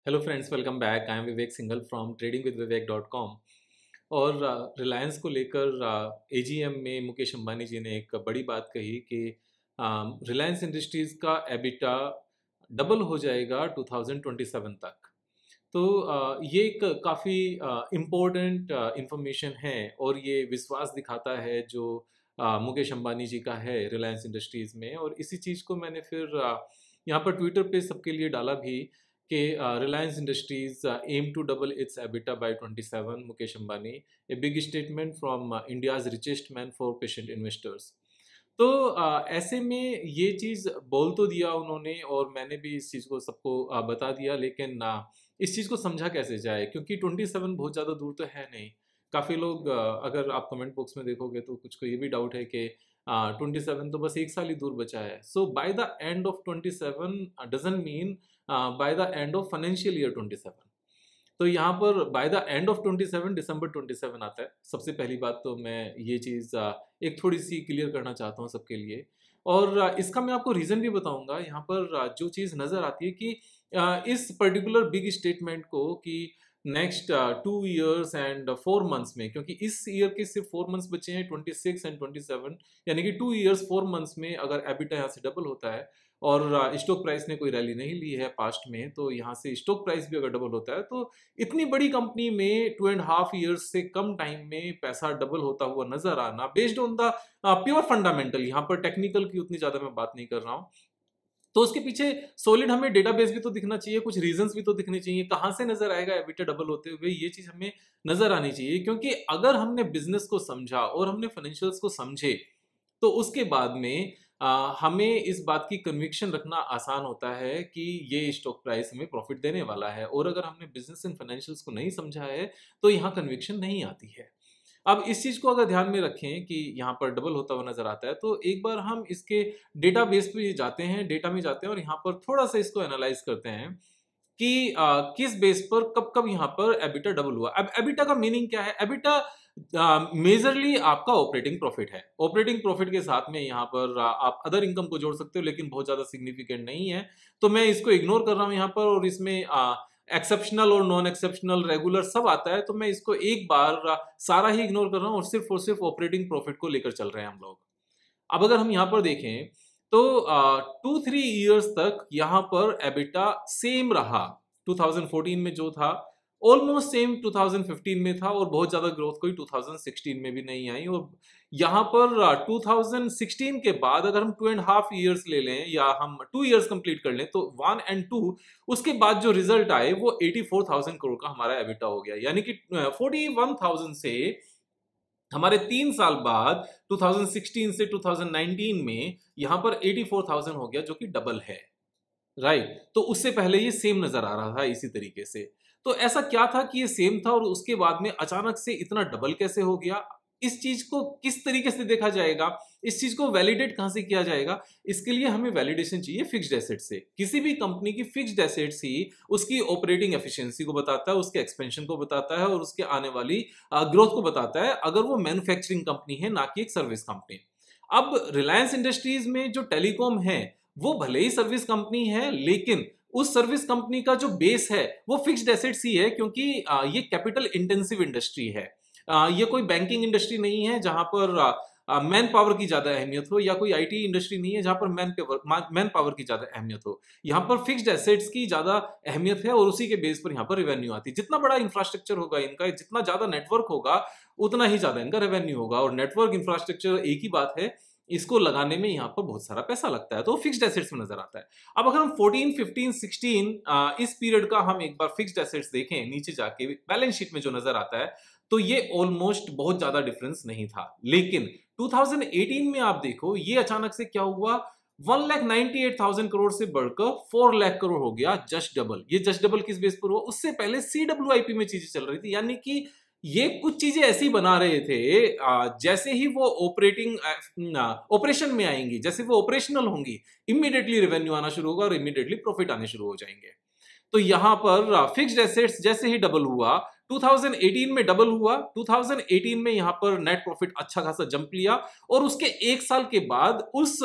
Hello friends, welcome back. I am Vivek Singhal from tradingwithvivek.com। और रिलायंस को लेकर एजीएम में मुकेश अंबानी जी ने एक बड़ी बात कही कि रिलायंस इंडस्ट्रीज़ का एबिटा डबल हो जाएगा 2027 तक। तो ये एक काफ़ी इम्पोर्टेंट इंफॉर्मेशन है और ये विश्वास दिखाता है जो मुकेश अंबानी जी का है रिलायंस इंडस्ट्रीज़ में। और इसी चीज़ को मैंने फिर यहाँ पर ट्विटर पे सबके लिए डाला भी कि Reliance Industries aim to double its EBITDA by 27, Mukesh Ambani, a big statement from India's richest man for patient investors. तो ऐसे में ये चीज़ बोल तो दिया उन्होंने और मैंने भी इस चीज़ को सबको बता दिया, लेकिन इस चीज़ को समझा कैसे जाए, क्योंकि 27 बहुत ज़्यादा दूर तो है नहीं। काफ़ी लोग अगर आप कमेंट बॉक्स में देखोगे तो कुछ को ये भी डाउट है कि 27 तो बस एक साल ही दूर बचा है। So by the end of 27 doesn't mean by the end of financial year 27। तो यहाँ पर बाय द एंड ऑफ 27 दिसंबर 27 आता है। सबसे पहली बात तो मैं ये चीज़ एक थोड़ी सी क्लियर करना चाहता हूँ सबके लिए। और इसका मैं आपको रीज़न भी बताऊंगा। यहाँ पर जो चीज़ नज़र आती है कि इस पर्टिकुलर बिग स्टेटमेंट को कि नेक्स्ट 2 years एंड 4 months में, क्योंकि इस ईयर के सिर्फ 4 months बचे हैं 26 एंड 27, यानी कि 2 years 4 months में अगर एबिटा यहाँ से डबल होता है और स्टॉक प्राइस ने कोई रैली नहीं ली है पास्ट में, तो यहाँ से स्टॉक प्राइस भी अगर डबल होता है तो इतनी बड़ी कंपनी में 2.5 years से कम टाइम में पैसा डबल होता हुआ नजर आना, based on the pure fundamental, यहाँ पर टेक्निकल की उतनी ज्यादा मैं बात नहीं कर रहा हूँ, तो उसके पीछे सॉलिड हमें डेटाबेस भी तो दिखना चाहिए, कुछ रीजंस भी तो दिखने चाहिए। कहाँ से नजर आएगा एबिटा डबल होते हुए, ये चीज हमें नजर आनी चाहिए। क्योंकि अगर हमने बिजनेस को समझा और हमने फाइनेंशियल्स को समझे तो उसके बाद में हमें इस बात की कन्विक्शन रखना आसान होता है कि ये स्टॉक प्राइस हमें प्रॉफिट देने वाला है। और अगर हमने बिजनेस एंड फाइनेंशियल्स को नहीं समझा है तो यहाँ कन्विक्शन नहीं आती है। अब इस चीज़ को अगर ध्यान में रखें कि यहाँ पर डबल होता हुआ नजर आता है, तो एक बार हम इसके डेटाबेस पे जाते हैं, डेटा में जाते हैं और यहाँ पर थोड़ा सा इसको एनालाइज करते हैं कि किस बेस पर कब कब यहाँ पर एबिटा डबल हुआ। अब एबिटा का मीनिंग क्या है? एबिटा मेजरली आपका ऑपरेटिंग प्रॉफिट है। ऑपरेटिंग प्रॉफिट के साथ में यहाँ पर आप अदर इनकम को जोड़ सकते हो, लेकिन बहुत ज्यादा सिग्निफिकेंट नहीं है, तो मैं इसको इग्नोर कर रहा हूँ यहाँ पर। और इसमें एक्सेप्शनल और नॉन एक्सेप्शनल रेगुलर सब आता है, तो मैं इसको एक बार सारा ही इग्नोर कर रहा हूँ और सिर्फ ऑपरेटिंग प्रॉफिट को लेकर चल रहे हैं हम लोग। अब अगर हम यहाँ पर देखें तो 2-3 years तक यहाँ पर एबिटा सेम रहा। 2014 में जो था ऑलमोस्ट सेम 2015 में था, और बहुत ज्यादा ग्रोथ कोई 2016 में भी नहीं आई। और यहाँ पर 2016 के बाद अगर हम 2.5 years ले लें या हम 2 years कंप्लीट कर लें, तो 1 and 2 उसके बाद जो रिजल्ट आए वो 84,000 करोड़ का हमारा एबिटा हो गया। यानी कि 41,000 से हमारे 3 साल बाद 2016 से 2019 में यहाँ पर 84,000 हो गया, जो कि डबल है, राइट। तो उससे पहले ये सेम नजर आ रहा था इसी तरीके से। तो ऐसा क्या था कि ये सेम था और उसके बाद में अचानक से इतना डबल कैसे हो गया? इस चीज को किस तरीके से देखा जाएगा, इस चीज को वैलिडेट कहां से किया जाएगा? इसके लिए हमें वैलिडेशन चाहिए फिक्स्ड एसेट से। किसी भी कंपनी की फिक्स्ड एसेट्स ही उसकी ऑपरेटिंग एफिशिएंसी को बताता है, उसके एक्सपेंशन को बताता है और उसके आने वाली ग्रोथ को बताता है, अगर वो मैन्युफैक्चरिंग कंपनी है ना कि एक सर्विस कंपनी। अब रिलायंस इंडस्ट्रीज में जो टेलीकॉम है वो भले ही सर्विस कंपनी है, लेकिन उस सर्विस कंपनी का जो बेस है वो फिक्स्ड एसेट्स ही है, क्योंकि ये कैपिटल इंटेंसिव इंडस्ट्री है। ये कोई बैंकिंग इंडस्ट्री नहीं है जहां पर मैन पावर की ज्यादा अहमियत हो, या कोई आईटी इंडस्ट्री नहीं है जहां पर मैन पावर की ज्यादा अहमियत हो। यहाँ पर फिक्स्ड एसेट्स की ज्यादा अहमियत है और उसी के बेस पर यहाँ पर रेवेन्यू आती है। जितना बड़ा इंफ्रास्ट्रक्चर होगा इनका, जितना ज्यादा नेटवर्क होगा, उतना ही ज्यादा इनका रेवेन्यू होगा। और नेटवर्क इंफ्रास्ट्रक्चर एक ही बात है, इसको लगाने में यहाँ पर बहुत सारा पैसा लगता है, तो फिक्स्ड एसेट्स में नजर आता है। अब अगर हम 14, 15, 16 इस पीरियड का हम एक बार फिक्स्ड एसेट्स देखें नीचे जाके बैलेंस शीट में जो नजर आता है, तो ये ऑलमोस्ट बहुत ज्यादा डिफरेंस नहीं था। लेकिन 2018 में आप देखो ये अचानक से क्या हुआ, 1,98,000 करोड़ से बढ़कर 4 लाख करोड़ हो गया, जस्ट डबल। ये जस्ट डबल किस बेस पर हुआ? उससे पहले CWIP में चीजें चल रही थी, यानी कि ये कुछ चीजें ऐसी बना रहे थे जैसे ही वो ऑपरेशन में आएंगी, जैसे वो ऑपरेशनल होंगी, इमीडिएटली रेवेन्यू आना शुरू होगा और इमीडिएटली प्रॉफिट आने शुरू हो जाएंगे। तो यहां पर फिक्स्ड एसेट्स जैसे ही डबल हुआ, 2018 में डबल हुआ, 2018 में यहां पर नेट प्रॉफिट अच्छा खासा जंप लिया, और उसके एक साल के बाद उस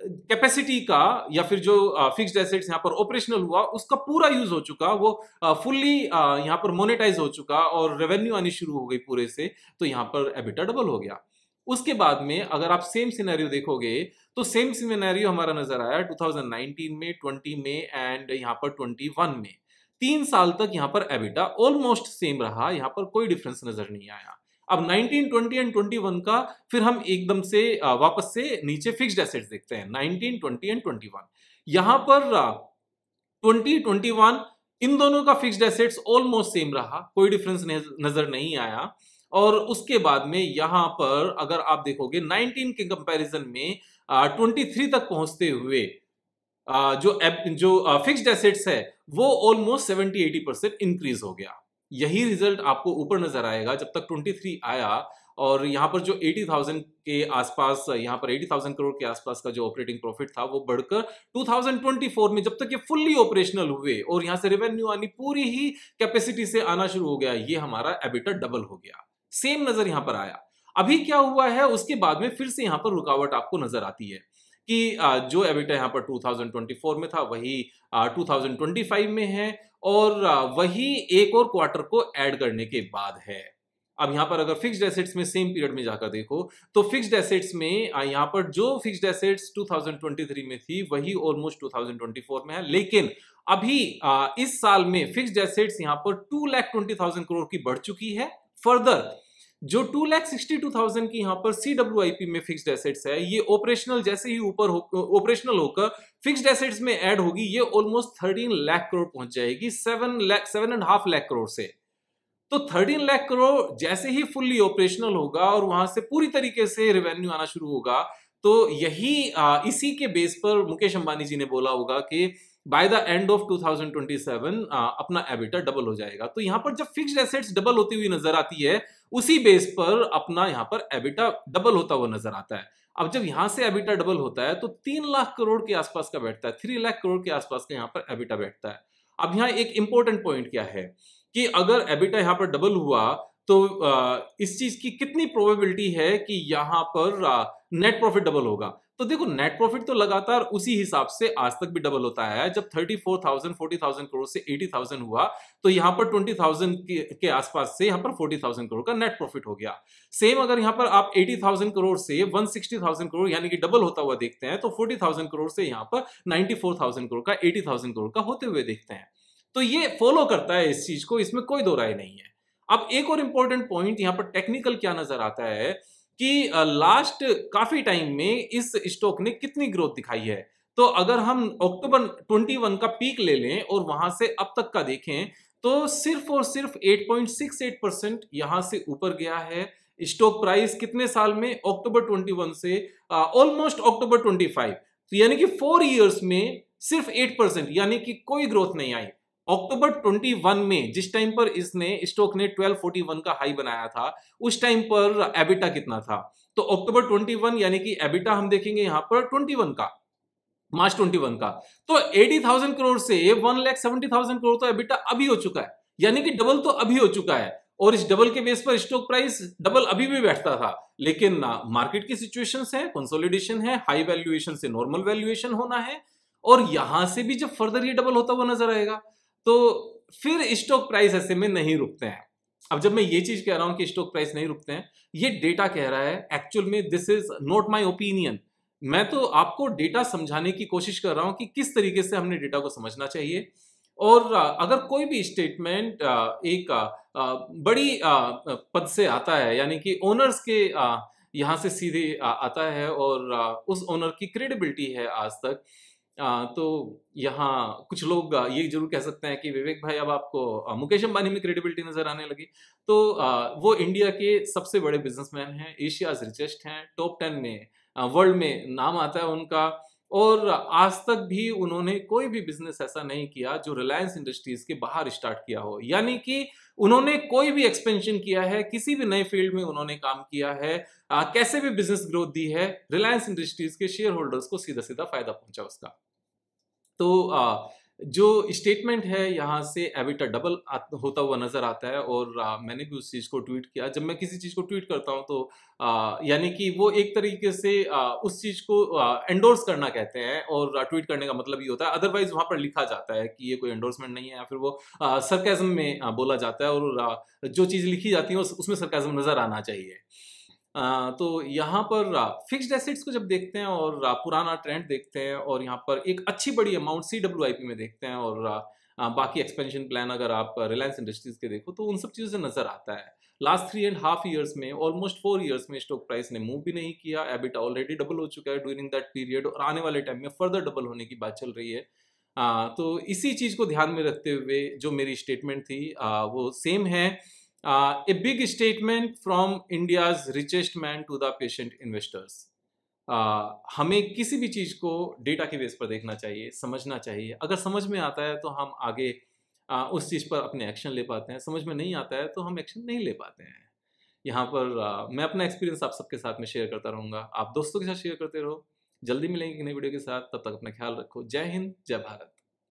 कैपेसिटी का या फिर जो फिक्स्ड एसेट्स यहाँ पर ऑपरेशनल हुआ उसका पूरा यूज हो चुका, वो फुल्ली यहाँ पर मोनेटाइज हो चुका और रेवेन्यू आनी शुरू हो गई पूरे से, तो यहाँ पर एबिटा डबल हो गया। उसके बाद में अगर आप सेम सिनेरियो देखोगे तो सेम सिनेरियो हमारा नजर आया 2019 में, 20 में एंड यहाँ पर 21 में। 3 साल तक यहाँ पर एबिटा ऑलमोस्ट सेम रहा, यहाँ पर कोई डिफरेंस नजर नहीं आया। अब 19, 20 एंड 21 का फिर हम एकदम से वापस से नीचे फिक्स्ड एसेट्स देखते हैं, 19, 20 एंड 21। यहां पर 20, 21 इन दोनों का फिक्स्ड एसेट्स ऑलमोस्ट सेम रहा, कोई डिफरेंस नजर नहीं आया। और उसके बाद में यहां पर अगर आप देखोगे 19 के कंपैरिजन में 23 तक पहुंचते हुए जो फिक्स्ड एसेट्स है वो ऑलमोस्ट 70-80% इंक्रीज हो गया। यही रिजल्ट आपको ऊपर नजर आएगा जब तक 23 आया और यहाँ पर जो 80,000 के आसपास, यहाँ पर 80,000 करोड़ के आसपास का जो ऑपरेटिंग प्रॉफिट था वो बढ़कर 2024 में जब तक ये फुल्ली ऑपरेशनल हुए और यहाँ से रेवेन्यू आनी पूरी ही कैपेसिटी से आना शुरू हो गया, ये हमारा एबिटा डबल हो गया। सेम नजर यहाँ पर आया। अभी क्या हुआ है, उसके बाद में फिर से यहाँ पर रुकावट आपको नजर आती है कि जो एबिटा यहाँ पर 2024 में था वही 2025 में है और वही एक और क्वार्टर को ऐड करने के बाद है। अब यहाँ पर अगर फिक्स्ड एसेट्स में सेम पीरियड में जाकर देखो तो फिक्स्ड एसेट्स में यहाँ पर जो फिक्स्ड एसेट्स 2023 में थी वही ऑलमोस्ट 2024 में है, लेकिन अभी इस साल में फिक्स्ड एसेट्स यहाँ पर 2,20,000 करोड़ की बढ़ चुकी है। फर्दर जो 2,62,000 की यहाँ पर CWIP में फिक्स्ड एसेट्स है, ये ऑपरेशनल जैसे ही ऊपर ऑपरेशनल होकर फिक्स्ड एसेट्स में ऐड होगी, ये ऑलमोस्ट 13 लाख करोड़ पहुंच जाएगी 7.5 लाख करोड़ से। तो 13 लाख करोड़ जैसे ही फुल्ली ऑपरेशनल होगा और वहां से पूरी तरीके से रेवेन्यू आना शुरू होगा, तो यही इसी के बेस पर मुकेश अंबानी जी ने बोला होगा कि बाय द एंड ऑफ 2027 अपना एबिटा डबल हो जाएगा। तो यहाँ पर जब फिक्स्ड एसेट्स डबल होती हुई नजर आती है, उसी बेस पर अपना यहाँ पर एबिटा डबल होता हुआ नजर आता है। अब जब यहां से एबिटा डबल होता है तो 3 लाख करोड़ के आसपास का बैठता है, 3 लाख करोड़ के आसपास का यहाँ पर एबिटा बैठता है। अब यहाँ एक इंपॉर्टेंट पॉइंट क्या है कि अगर एबिटा यहाँ पर डबल हुआ तो इस चीज की कितनी प्रोबेबिलिटी है कि यहाँ पर नेट प्रॉफिट डबल होगा। तो देखो नेट प्रॉफिट तो लगातार उसी हिसाब से आज तक भी डबल होता है। जब 34,000 40,000 करोड़ से 80,000 हुआ तो यहाँ पर 20,000 के आसपास से यहाँ पर 40,000 करोड़ का नेट प्रॉफिट हो गया। सेम अगर यहाँ पर आप 80,000 करोड़ से 160,000 करोड़ यानी कि डबल होता हुआ देखते हैं तो 40,000 करोड़ से यहाँ पर 94,000 करोड़ का 80,000 करोड़ का होते हुए देखते हैं। तो ये फॉलो करता है इस चीज को, इसमें कोई दो राय नहीं है। अब एक और इंपॉर्टेंट पॉइंट यहाँ पर टेक्निकल क्या नजर आता है कि लास्ट काफी टाइम में इस स्टॉक ने कितनी ग्रोथ दिखाई है। तो अगर हम अक्टूबर 21 का पीक ले लें और वहां से अब तक का देखें तो सिर्फ और सिर्फ 8.68% यहां से ऊपर गया है। स्टॉक प्राइस कितने साल में, अक्टूबर 21 से ऑलमोस्ट अक्टूबर 25, तो यानी कि 4 इयर्स में सिर्फ 8%, यानी कि कोई ग्रोथ नहीं आई। अक्टूबर 21 में जिस टाइम पर इसने स्टॉक ने 1241 का हाई बनाया था, उस टाइम पर एबिटा कितना था? तो अक्टूबर 21 यानी कि एबिटा हम देखेंगे यहां पर 21 का, मार्च 21 का, तो 80,000 करोड़ से 1,70,000 करोड़ तो एबिटा अभी हो चुका है, यानी कि डबल तो अभी हो चुका है। और इस डबल के बेस पर स्टॉक प्राइस डबल अभी भी बैठता था, लेकिन मार्केट की सिचुएशंस है, कंसोलिडेशन है, हाई वैल्यूएशन से नॉर्मल वैल्यूएशन होना है, और यहां से भी जब फर्दर ये डबल होता हुआ नजर आएगा तो फिर स्टॉक प्राइस ऐसे में नहीं रुकते हैं। अब जब मैं ये चीज कह रहा हूं कि स्टॉक प्राइस नहीं रुकते हैं, ये डेटा कह रहा है, एक्चुअल में this is not my opinion. मैं तो आपको डेटा समझाने की कोशिश कर रहा हूं कि किस तरीके से हमने डेटा को समझना चाहिए। और अगर कोई भी स्टेटमेंट एक बड़ी पद से आता है, यानी कि ओनर्स के यहाँ से सीधे आता है और उस ओनर की क्रेडिबिलिटी है आज तक, तो यहाँ कुछ लोग ये जरूर कह सकते हैं कि विवेक भाई अब आपको मुकेश अंबानी में क्रेडिबिलिटी नजर आने लगी। तो वो इंडिया के सबसे बड़े बिजनेसमैन हैं, एशियाज रिचेस्ट हैं, टॉप 10 में वर्ल्ड में नाम आता है उनका, और आज तक भी उन्होंने कोई भी बिजनेस ऐसा नहीं किया जो रिलायंस इंडस्ट्रीज के बाहर स्टार्ट किया हो। यानी कि उन्होंने कोई भी एक्सपेंशन किया है, किसी भी नए फील्ड में उन्होंने काम किया है, कैसे भी बिजनेस ग्रोथ दी है, रिलायंस इंडस्ट्रीज के शेयर होल्डर्स को सीधा सीधा फायदा पहुंचा उसका। तो जो स्टेटमेंट है यहाँ से एबिटा डबल होता हुआ नज़र आता है, और मैंने भी उस चीज़ को ट्वीट किया। जब मैं किसी चीज़ को ट्वीट करता हूँ तो यानी कि वो एक तरीके से उस चीज़ को एंडोर्स करना कहते हैं, और ट्वीट करने का मतलब ये होता है। अदरवाइज वहाँ पर लिखा जाता है कि ये कोई एंडोर्समेंट नहीं है, या फिर वो सरकाज़म में बोला जाता है, और जो चीज़ लिखी जाती है उसमें सरकाज़म नज़र आना चाहिए। तो यहाँ पर फिक्स्ड एसेट्स को जब देखते हैं और पुराना ट्रेंड देखते हैं, और यहाँ पर एक अच्छी बड़ी अमाउंट CWIP में देखते हैं, और बाकी एक्सपेंशन प्लान अगर आप रिलायंस इंडस्ट्रीज के देखो तो उन सब चीज़ों से नज़र आता है। लास्ट 3.5 ईयर्स में, ऑलमोस्ट 4 ईयर्स में स्टॉक प्राइस ने मूव भी नहीं किया। एबिटा ऑलरेडी डबल हो चुका है ड्यूरिंग दैट पीरियड, और आने वाले टाइम में फर्दर डबल होने की बात चल रही है। तो इसी चीज़ को ध्यान में रखते हुए जो मेरी स्टेटमेंट थी वो सेम है। A big statement from India's richest man to the patient investors. हमें किसी भी चीज़ को डेटा के बेस पर देखना चाहिए, समझना चाहिए। अगर समझ में आता है तो हम आगे उस चीज़ पर अपने एक्शन ले पाते हैं, समझ में नहीं आता है तो हम एक्शन नहीं ले पाते हैं। यहाँ पर मैं अपना एक्सपीरियंस आप सबके साथ में शेयर करता रहूँगा। आप दोस्तों के साथ शेयर करते रहो। जल्दी मिलेंगे एक नई वीडियो के साथ, तब तक अपना ख्याल रखो। जय हिंद, जय भारत।